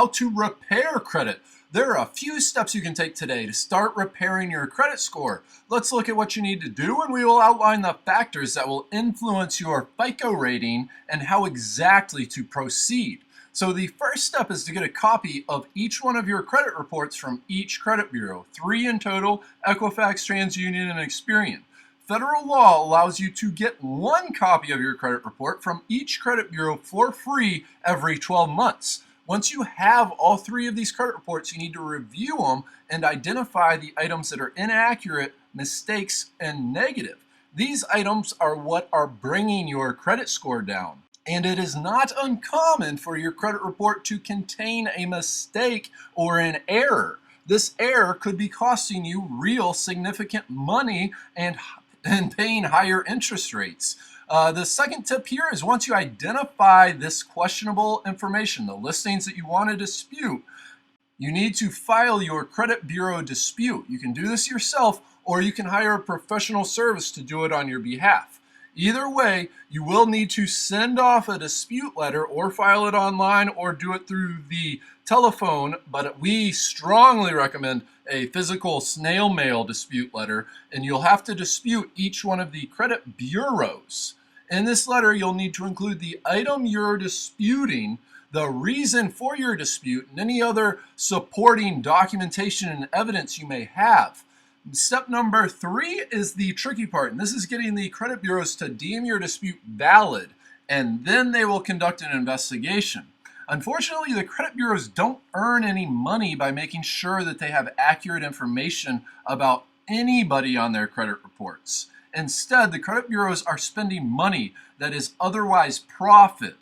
how to repair credit. There are a few steps you can take today to start repairing your credit score. Let's look at what you need to do, and we will outline the factors that will influence your FICO rating and how exactly to proceed. So the first step is to get a copy of each one of your credit reports from each credit bureau, 3 in total: Equifax, TransUnion, and Experian. Federal law allows you to get 1 copy of your credit report from each credit bureau for free every 12 months. Once you have all 3 of these credit reports, you need to review them and identify the items that are inaccurate, mistakes, and negative. These items are what are bringing your credit score down. And it is not uncommon for your credit report to contain a mistake or an error. This error could be costing you real significant money and paying higher interest rates. The second tip here is, once you identify this questionable information, the listings that you want to dispute, you need to file your credit bureau dispute. You can do this yourself, or you can hire a professional service to do it on your behalf. Either way, you will need to send off a dispute letter or file it online or do it through the telephone, but we strongly recommend a physical snail mail dispute letter, and you'll have to dispute each one of the credit bureaus. In this letter, you'll need to include the item you're disputing, the reason for your dispute, and any other supporting documentation and evidence you may have. Step number 3 is the tricky part, and this is getting the credit bureaus to deem your dispute valid, and then they will conduct an investigation. Unfortunately, the credit bureaus don't earn any money by making sure that they have accurate information about anybody on their credit reports. Instead, the credit bureaus are spending money that is otherwise profit.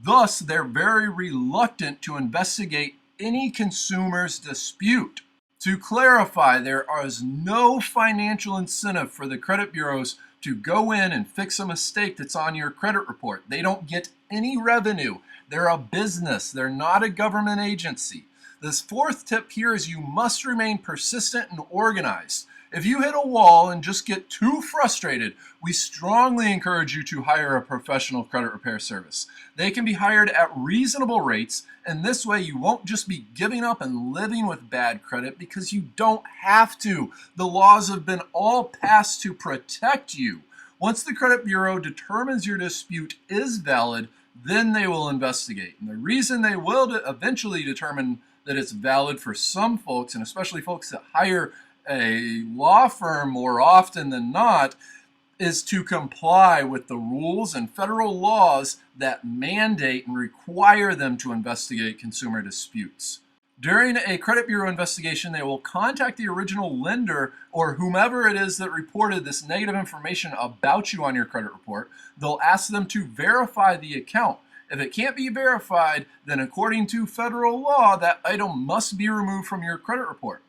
Thus, they're very reluctant to investigate any consumer's dispute. To clarify, there is no financial incentive for the credit bureaus to go in and fix a mistake that's on your credit report. They don't get any revenue. They're a business. They're not a government agency. This fourth tip here is you must remain persistent and organized. If you hit a wall and just get too frustrated, we strongly encourage you to hire a professional credit repair service. They can be hired at reasonable rates, and this way you won't just be giving up and living with bad credit, because you don't have to. The laws have been all passed to protect you. Once the credit bureau determines your dispute is valid, then they will investigate. And the reason they will eventually determine that it's valid for some folks, and especially folks that hire a law firm more often than not, is to comply with the rules and federal laws that mandate and require them to investigate consumer disputes. During a credit bureau investigation, they will contact the original lender or whomever it is that reported this negative information about you on your credit report. They'll ask them to verify the account. If it can't be verified, then according to federal law, that item must be removed from your credit report.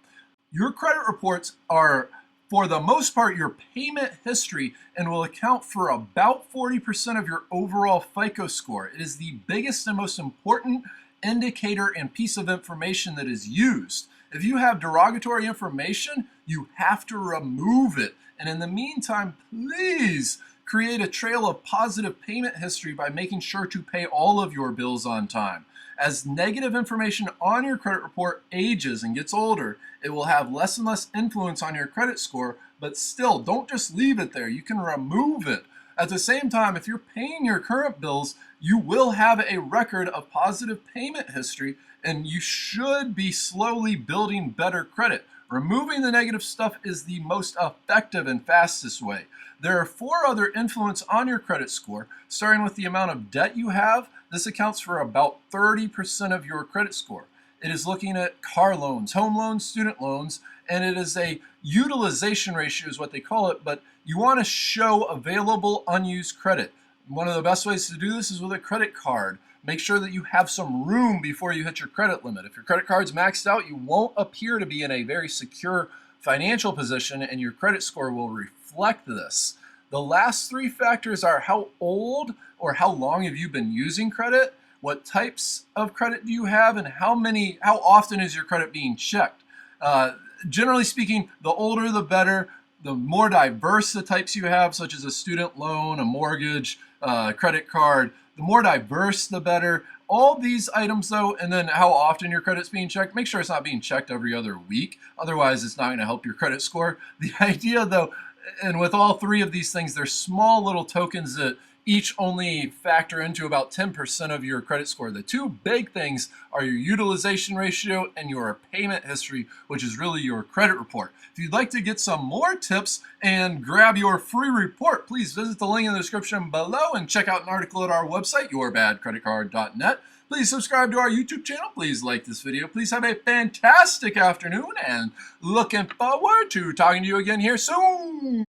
Your credit reports are, for the most part, your payment history, and will account for about 40% of your overall FICO score. It is the biggest and most important indicator and piece of information that is used. If you have derogatory information, you have to remove it. And in the meantime, please create a trail of positive payment history by making sure to pay all of your bills on time. As negative information on your credit report ages and gets older, it will have less and less influence on your credit score, but still, don't just leave it there. You can remove it. At the same time, if you're paying your current bills, you will have a record of positive payment history, and you should be slowly building better credit. Removing the negative stuff is the most effective and fastest way. There are 4 other influence on your credit score, starting with the amount of debt you have. This accounts for about 30% of your credit score. It is looking at car loans, home loans, student loans, and it is a utilization ratio is what they call it, but you want to show available unused credit. One of the best ways to do this is with a credit card. Make sure that you have some room before you hit your credit limit. If your credit card's maxed out, you won't appear to be in a very secure financial position, and your credit score will reflect this. The last 3 factors are how old or how long have you been using credit, what types of credit do you have, and how often is your credit being checked. Generally speaking, the older the better. The more diverse the types you have, such as a student loan, a mortgage, credit card, the more diverse the better. all these items though, and then how often your credit's being checked, make sure it's not being checked every other week. Otherwise, it's not going to help your credit score. The idea though, and with all three of these things, they're small little tokens that each only factor into about 10% of your credit score. The two big things are your utilization ratio and your payment history, which is really your credit report. If you'd like to get some more tips and grab your free report, please visit the link in the description below and check out an article at our website, yourbadcreditcard.net. Please subscribe to our YouTube channel. Please like this video. Please have a fantastic afternoon, and looking forward to talking to you again here soon.